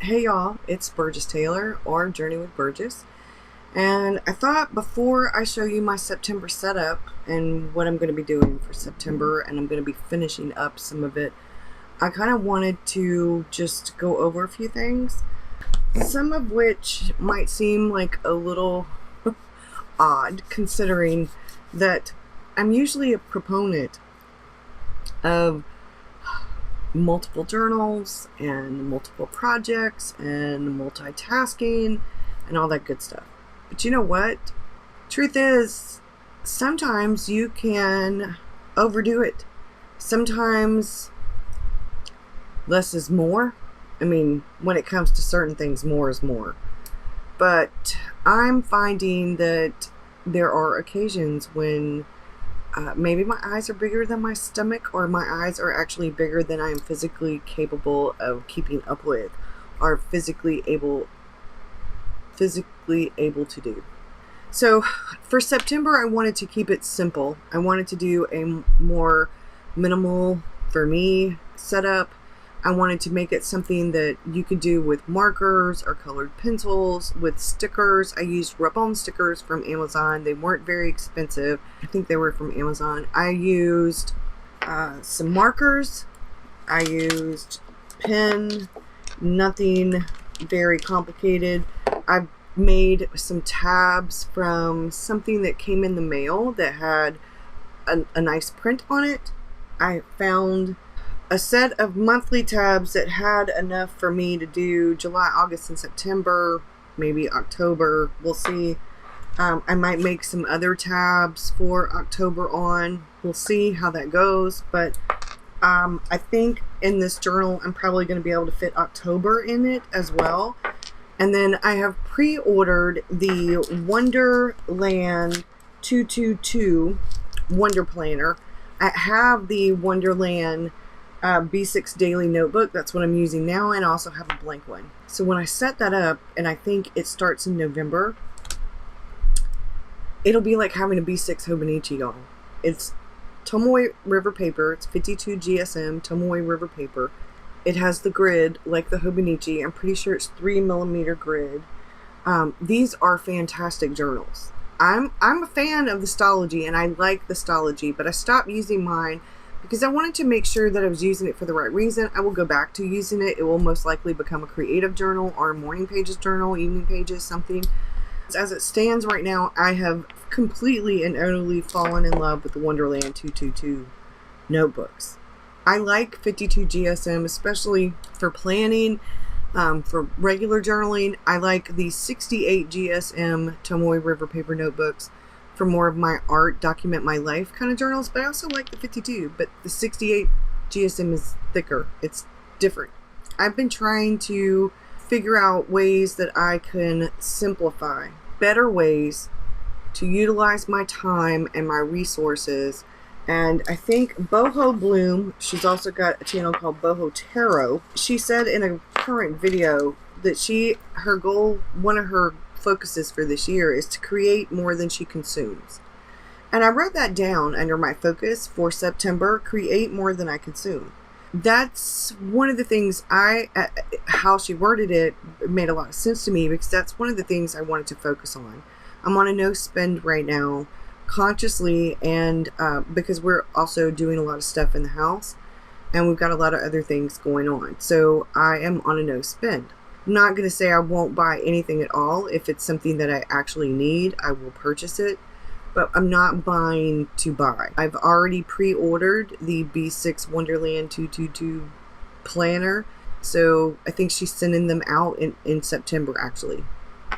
Hey y'all, it's Burgess Taylor, or Journey with Burgess, and I thought before I show you my September setup and what I'm going to be doing for September, and I'm going to be finishing up some of it, I kind of wanted to just go over a few things, some of which might seem like a little odd considering that I'm usually a proponent of multiple journals and multiple projects and multitasking and all that good stuff. But you know what? Truth is, sometimes you can overdo it. Sometimes less is more. I mean, when it comes to certain things, more is more. But I'm finding that there are occasions when maybe my eyes are bigger than my stomach, or my eyes are actually bigger than I am physically capable of keeping up with, or physically able to do. So for September, I wanted to keep it simple. I wanted to do a more minimal, for me, setup. I wanted to make it something that you could do with markers or colored pencils, with stickers. I used rub-on stickers from Amazon. They weren't very expensive. I think they were from Amazon. I used some markers. I used pen, nothing very complicated. I've made some tabs from something that came in the mail that had a nice print on it. I found a set of monthly tabs that had enough for me to do July, August, and September, maybe October. We'll see. I might make some other tabs for October on. We'll see how that goes. But I think in this journal, I'm probably going to be able to fit October in it as well. And then I have pre-ordered the Wonderland 222 Wonder Planner. I have the Wonderland B6 daily notebook. That's what I'm using now, and I also have a blank one. So when I set that up, and I think it starts in November, it'll be like having a B6 Hobonichi, y'all. It's Tomoe River paper. It's 52 GSM Tomoe River paper. It has the grid like the Hobonichi. I'm pretty sure it's 3mm grid. These are fantastic journals. I'm a fan of the Stalogy, and I like the Stalogy, but I stopped using mine because I wanted to make sure that I was using it for the right reason. I will go back to using it. It will most likely become a creative journal or a morning pages journal, evening pages, something. As it stands right now, I have completely and utterly fallen in love with the Wonderland 222 notebooks. I like 52 GSM, especially for planning, for regular journaling. I like the 68 GSM Tomoe River paper notebooks for more of my art, document my life kind of journals, but I also like the 52, but the 68 GSM is thicker. It's different. I've been trying to figure out ways that I can simplify, better ways to utilize my time and my resources. And I think Boho Bloom, she's also got a channel called Boho Tarot. She said in a current video that her goal, one of her focuses for this year, is to create more than she consumes. And I wrote that down under my focus for September: create more than I consume. That's one of the things how she worded it made a lot of sense to me, because that's one of the things I wanted to focus on. I'm on a no spend right now, consciously, and because we're also doing a lot of stuff in the house and we've got a lot of other things going on. So I am on a no spend. I'm not going to say I won't buy anything at all. If it's something that I actually need, I will purchase it. But I'm not buying to buy. I've already pre-ordered the B6 Wonderland 222 planner. So I think she's sending them out in September, actually.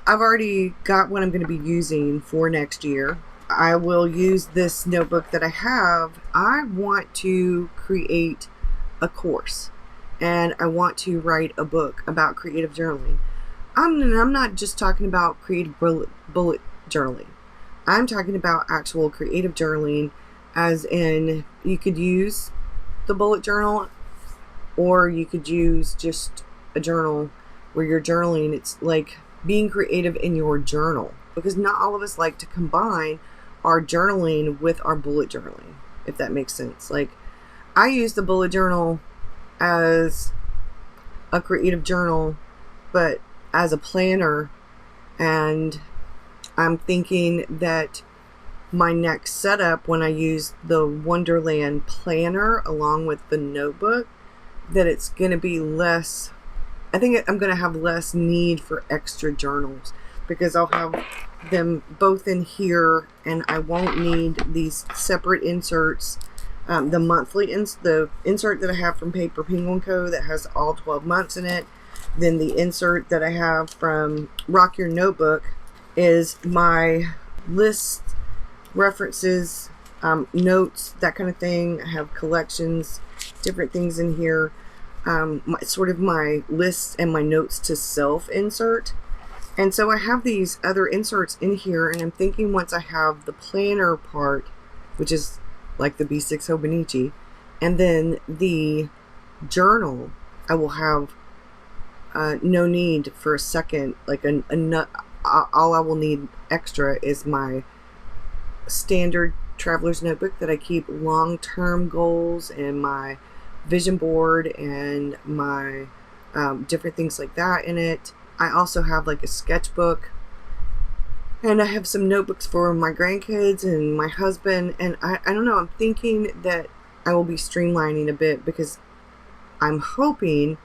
I've already got what I'm going to be using for next year. I will use this notebook that I have. I want to create a course, and I want to write a book about creative journaling. I'm not just talking about creative bullet journaling. I'm talking about actual creative journaling, as in you could use the bullet journal, or you could use just a journal where you're journaling. It's like being creative in your journal, because not all of us like to combine our journaling with our bullet journaling, if that makes sense. Like, I use the bullet journal as a creative journal but as a planner. And I'm thinking that my next setup, when I use the Wonderland planner along with the notebook, that it's going to be less, I think I'm going to have less need for extra journals, because I'll have them both in here and I won't need these separate inserts. The monthly the insert that I have from Paper Penguin Co. that has all 12 months in it. Then the insert that I have from Rock Your Notebook is my list, references, notes, that kind of thing. I have collections, different things in here. Sort of my lists and my notes to self insert. And so I have these other inserts in here, and I'm thinking once I have the planner part, which is like the B6 Hobonichi, and then the journal, I will have no need for a second, like all I will need extra is my standard traveler's notebook that I keep long-term goals and my vision board and my different things like that in it. I also have like a sketchbook, and I have some notebooks for my grandkids and my husband. And I don't know, I'm thinking that I will be streamlining a bit, because I'm hoping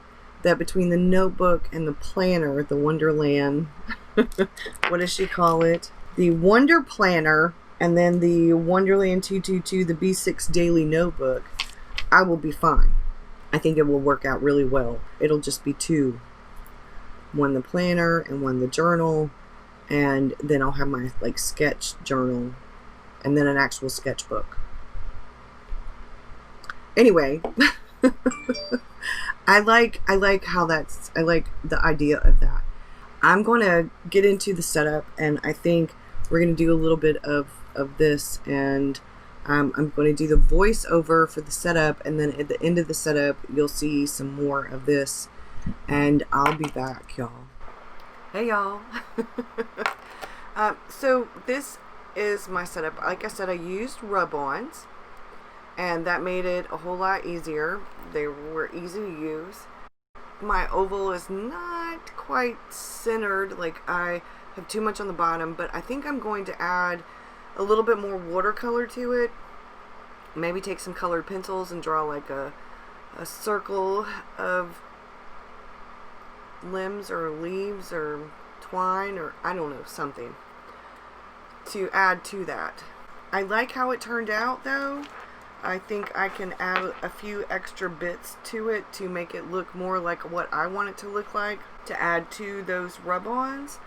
that between the notebook and the planner, the Wonderland, what does she call it? The Wonder Planner, and then the Wonderland 222, the B6 Daily Notebook, I will be fine. I think it will work out really well. It'll just be two. One the planner and one the journal, and then I'll have my like sketch journal and then an actual sketchbook. Anyway, I like how I like the idea of that. I'm going to get into the setup, and I think we're going to do a little bit of this, and I'm going to do the voiceover for the setup, and then at the end of the setup you'll see some more of this, and I'll be back, y'all. Hey y'all. So this is my setup. Like I said, I used rub-ons, and that made it a whole lot easier. They were easy to use. My oval is not quite centered, like I have too much on the bottom, but I think I'm going to add a little bit more watercolor to it. Maybe take some colored pencils and draw like a circle of limbs or leaves or twine, or I don't know, something to add to that. I like how it turned out though. I think I can add a few extra bits to it to make it look more like what I want it to look like, to add to those rub-ons,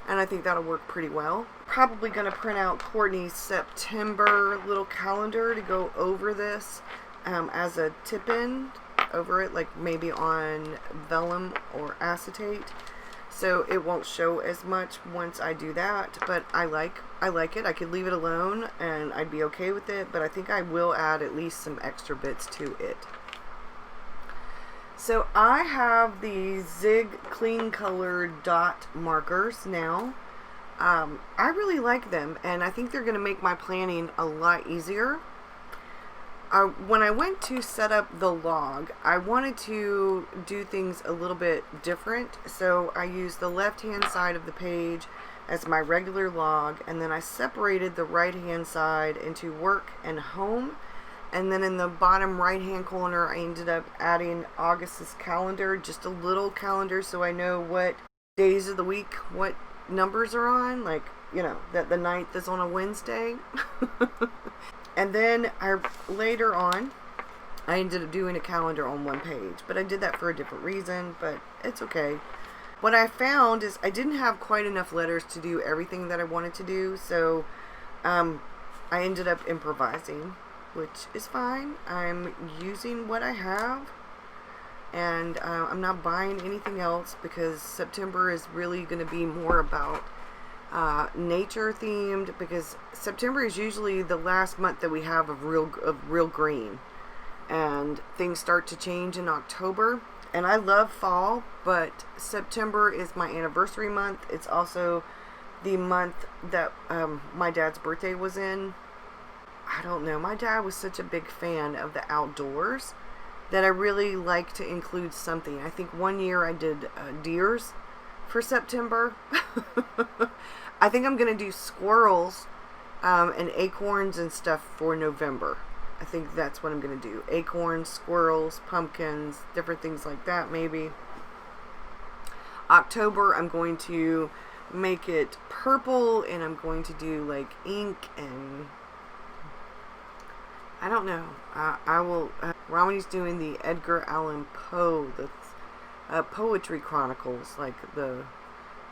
and I think that'll work pretty well. Probably going to print out Courtney's September little calendar to go over this as a tip-in over it, like maybe on vellum or acetate, so it won't show as much once I do that. But I like it. I could leave it alone and I'd be okay with it, but I think I will add at least some extra bits to it. So I have the Zig clean colored dot markers now. I really like them, and I think they're going to make my planning a lot easier. When I went to set up the log, I wanted to do things a little bit different, so I used the left hand side of the page as my regular log, and then I separated the right hand side into work and home, and then in the bottom right hand corner I ended up adding August's calendar, just a little calendar so I know what days of the week what numbers are on, like, you know, that the 9th is on a Wednesday. And then later on, I ended up doing a calendar on one page, but I did that for a different reason, but it's okay. What I found is I didn't have quite enough letters to do everything that I wanted to do, so I ended up improvising, which is fine. I'm using what I have, and I'm not buying anything else, because September is really going to be more about nature themed, because September is usually the last month that we have of real green, and things start to change in October. And I love fall, but September is my anniversary month. It's also the month that my dad's birthday was in. I don't know, my dad was such a big fan of the outdoors that I really like to include something. I think one year I did deers, for September. I think I'm going to do squirrels and acorns and stuff for November. I think that's what I'm going to do. Acorns, squirrels, pumpkins, different things like that maybe. October, I'm going to make it purple, and I'm going to do like ink and I don't know. I will. Romney's doing the Edgar Allan Poe, the poetry chronicles, like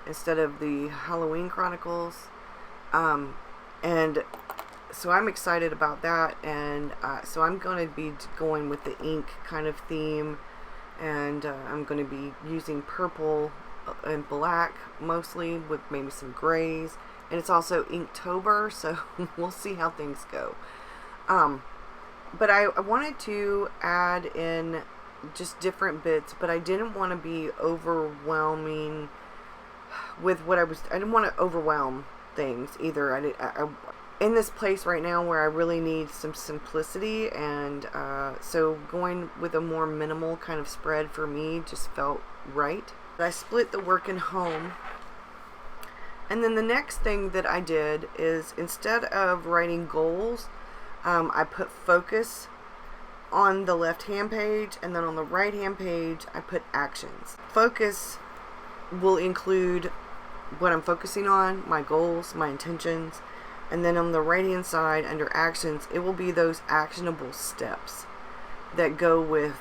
instead of the Halloween chronicles, and so I'm excited about that, and so I'm going to be going with the ink kind of theme, and I'm going to be using purple and black mostly, with maybe some grays, and it's also Inktober, so we'll see how things go. But I wanted to add in just different bits, but I didn't want to be overwhelming with what I didn't want to overwhelm things either. I in this place right now where I really need some simplicity, and so going with a more minimal kind of spread for me just felt right. I split the work and home. And then the next thing that I did is, instead of writing goals, I put focus on the left hand page, and then on the right hand page I put actions. Focus will include what I'm focusing on, my goals, my intentions, and then on the right hand side under actions, it will be those actionable steps that go with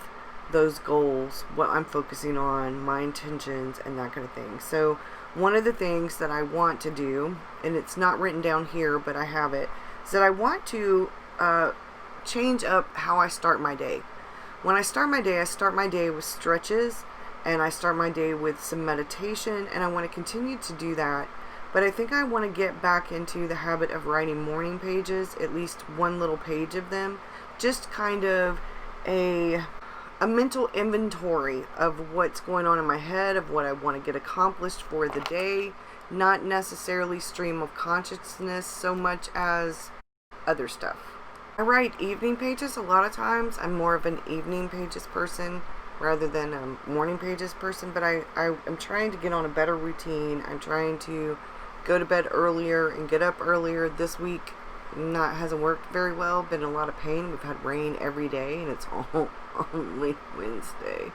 those goals, what I'm focusing on, my intentions, and that kind of thing. So one of the things that I want to do, and it's not written down here but I have it, is that I want to change up how I start my day. When I start my day with stretches, and I start my day with some meditation, and I want to continue to do that. But I think I want to get back into the habit of writing morning pages, at least one little page of them, just kind of a mental inventory of what's going on in my head, of what I want to get accomplished for the day, not necessarily stream of consciousness so much as other stuff. I write evening pages a lot of times. I'm more of an evening pages person rather than a morning pages person, but I'm trying to get on a better routine. I'm trying to go to bed earlier and get up earlier. This week hasn't worked very well. Been in a lot of pain. We've had rain every day, and it's only Wednesday.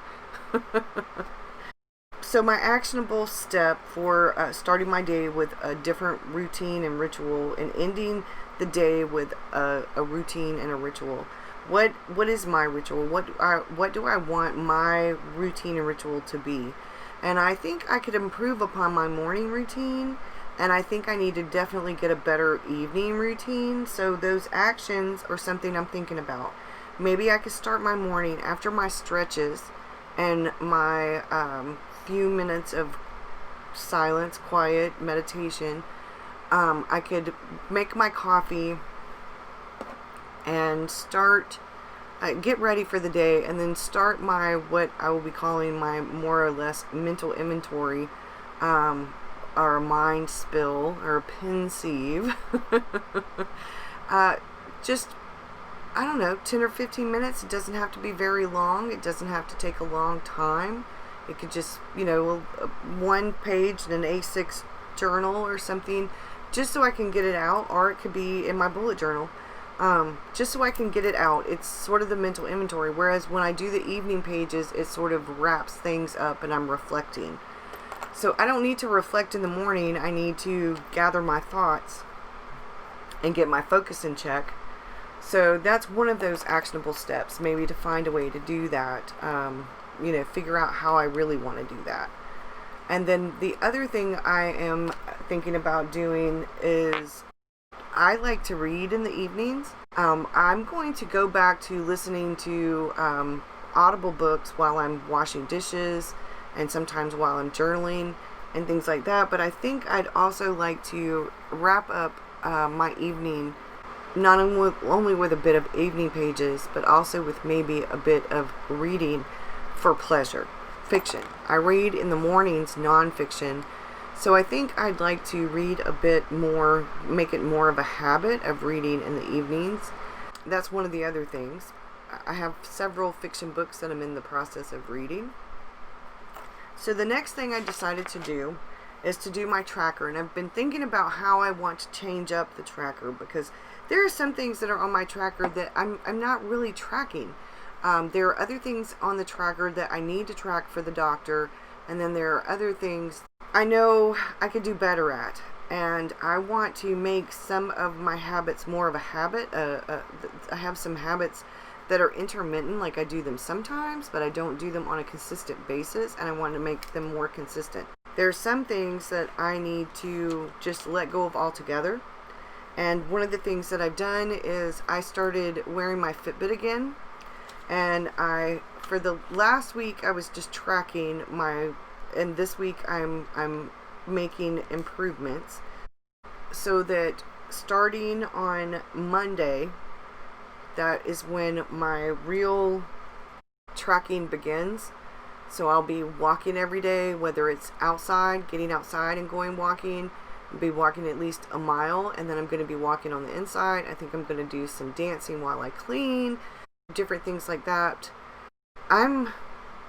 So my actionable step for starting my day with a different routine and ritual, and ending the day with a routine and a ritual. What is my ritual? What do I want my routine and ritual to be? And I think I could improve upon my morning routine, and I think I need to definitely get a better evening routine. So those actions are something I'm thinking about. Maybe I could start my morning after my stretches and my few minutes of silence, quiet, meditation. I could make my coffee and start, get ready for the day, and then start what I will be calling my more or less mental inventory, or mind spill, or pensieve. Just, I don't know, 10 or 15 minutes. It doesn't have to be very long. It doesn't have to take a long time. It could just, one page in an A6 journal or something, just so I can get it out, or it could be in my bullet journal, just so I can get it out. It's sort of the mental inventory, whereas when I do the evening pages, it sort of wraps things up and I'm reflecting. So I don't need to reflect in the morning. I need to gather my thoughts and get my focus in check. So that's one of those actionable steps, maybe to find a way to do that, figure out how I really want to do that. And then the other thing I am thinking about doing is, I like to read in the evenings. I'm going to go back to listening to Audible books while I'm washing dishes, and sometimes while I'm journaling and things like that. But I think I'd also like to wrap up my evening not only with a bit of evening pages, but also with maybe a bit of reading for pleasure. Fiction. I read in the mornings non-fiction, so I think I'd like to read a bit more, make it more of a habit of reading in the evenings. That's one of the other things. I have several fiction books that I'm in the process of reading. So the next thing I decided to do is to do my tracker, and I've been thinking about how I want to change up the tracker, because there are some things that are on my tracker that I'm not really tracking. There are other things on the tracker that I need to track for the doctor, and then there are other things I know I could do better at, and I want to make some of my habits more of a habit. I have some habits that are intermittent, like I do them sometimes, but I don't do them on a consistent basis, and I want to make them more consistent. There are some things that I need to just let go of altogether, and one of the things that I've done is I started wearing my Fitbit again, and for the last week I was just tracking and this week I'm making improvements, so that starting on Monday, that is when my real tracking begins. So I'll be walking every day, whether it's outside, getting outside and going walking. I'll be walking at least a mile, and then I'm going to be walking on the inside. I think I'm going to do some dancing while I clean, different things like that. I'm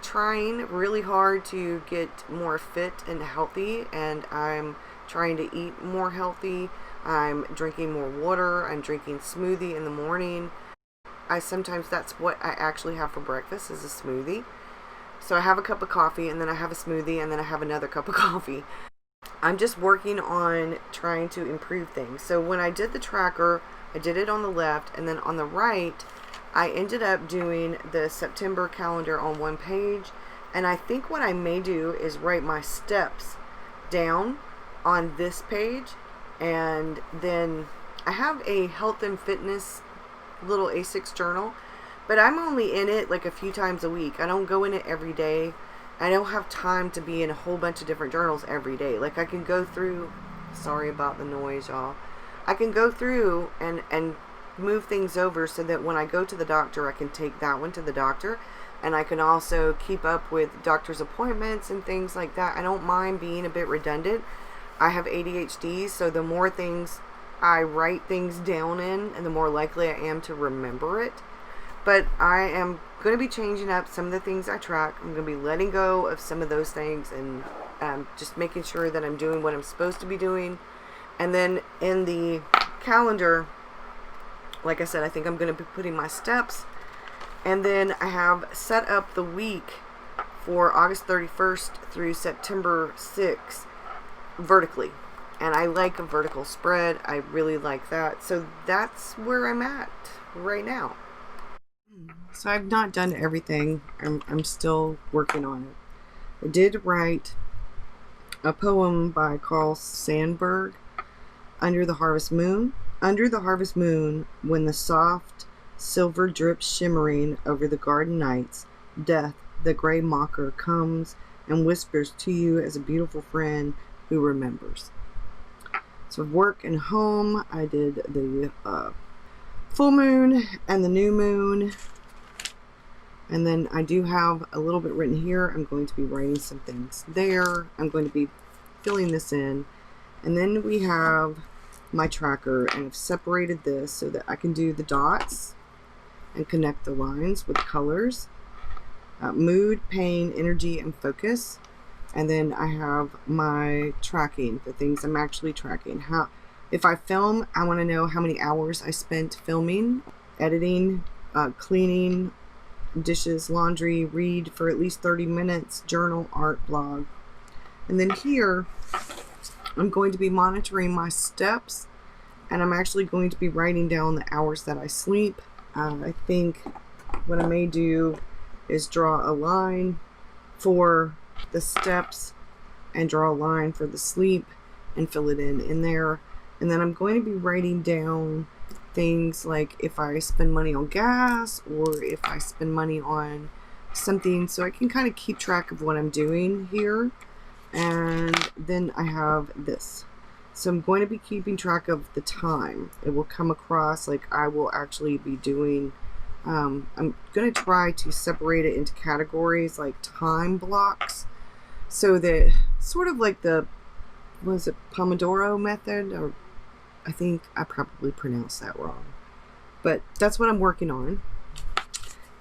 trying really hard to get more fit and healthy, and I'm trying to eat more healthy. I'm drinking more water. I'm drinking smoothie in the morning. Sometimes that's what I actually have for breakfast, is a smoothie. So I have a cup of coffee, and then I have a smoothie, and then I have another cup of coffee. I'm just working on trying to improve things. So when I did the tracker, I did it on the left, and then on the right, I ended up doing the September calendar on one page. And I think what I may do is write my steps down on this page, and then I have a health and fitness little A6 journal, but I'm only in it like a few times a week. I don't go in it every day. I don't have time to be in a whole bunch of different journals every day. Like, I can go through, sorry about the noise, y'all. I can go through and move things over so that when I go to the doctor, I can take that one to the doctor, and I can also keep up with doctor's appointments and things like that. I don't mind being a bit redundant. I have ADHD, so the more things I write things down in, and the more likely I am to remember it. But I am going to be changing up some of the things I track. I'm going to be letting go of some of those things, and just making sure that I'm doing what I'm supposed to be doing. And then in the calendar, like I said, I think I'm going to be putting my steps. And then I have set up the week for August 31st through September 6th vertically. And I like a vertical spread. I really like that. So that's where I'm at right now. So I've not done everything. I'm still working on it. I did write a poem by Carl Sandburg, Under the Harvest Moon. Under the harvest moon, when the soft silver drips shimmering over the garden nights, death, the gray mocker, comes and whispers to you as a beautiful friend who remembers. So work and home, I did the full moon and the new moon. And then I do have a little bit written here. I'm going to be writing some things there. I'm going to be filling this in. And then we have my tracker, and I've separated this so that I can do the dots and connect the lines with colors. Mood, pain, energy, and focus. And then I have my tracking, the things I'm actually tracking. If I film, I want to know how many hours I spent filming, editing, cleaning, dishes, laundry, read for at least 30 minutes, journal, art, blog. And then here, I'm going to be monitoring my steps, and I'm actually going to be writing down the hours that I sleep. I think what I may do is draw a line for the steps and draw a line for the sleep and fill it in there. And then I'm going to be writing down things like if I spend money on gas or if I spend money on something, so I can kind of keep track of what I'm doing here. And then I have this. So I'm going to be keeping track of the time. It will come across like I will actually be doing, I'm going to try to separate it into categories like time blocks, so that sort of like the, was it Pomodoro method? Or I think I probably pronounced that wrong. But that's what I'm working on.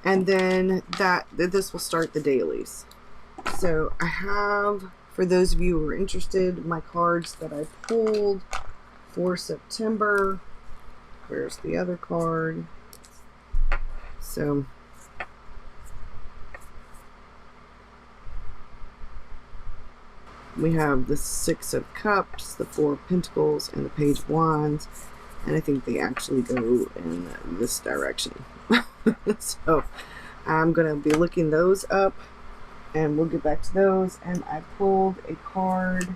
And then this will start the dailies. So I have, for those of you who are interested, my cards that I pulled for September. Where's the other card? So we have the Six of Cups, the Four of Pentacles, and the Page of Wands. And I think they actually go in this direction. So I'm going to be looking those up, and we'll get back to those. And I pulled a card,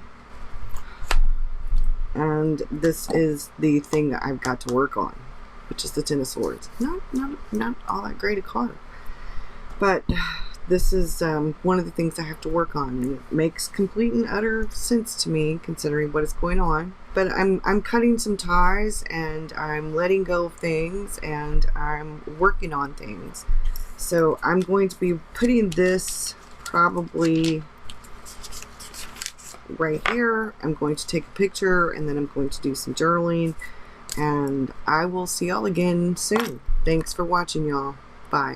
and this is the thing that I've got to work on, which is the Ten of Swords. Not all that great a card, but this is one of the things I have to work on, and it makes complete and utter sense to me considering what is going on. But I'm cutting some ties, and I'm letting go of things, and I'm working on things. So I'm going to be putting this probably right here. I'm going to take a picture, and then I'm going to do some journaling, and I will see y'all again soon. Thanks for watching, y'all. Bye.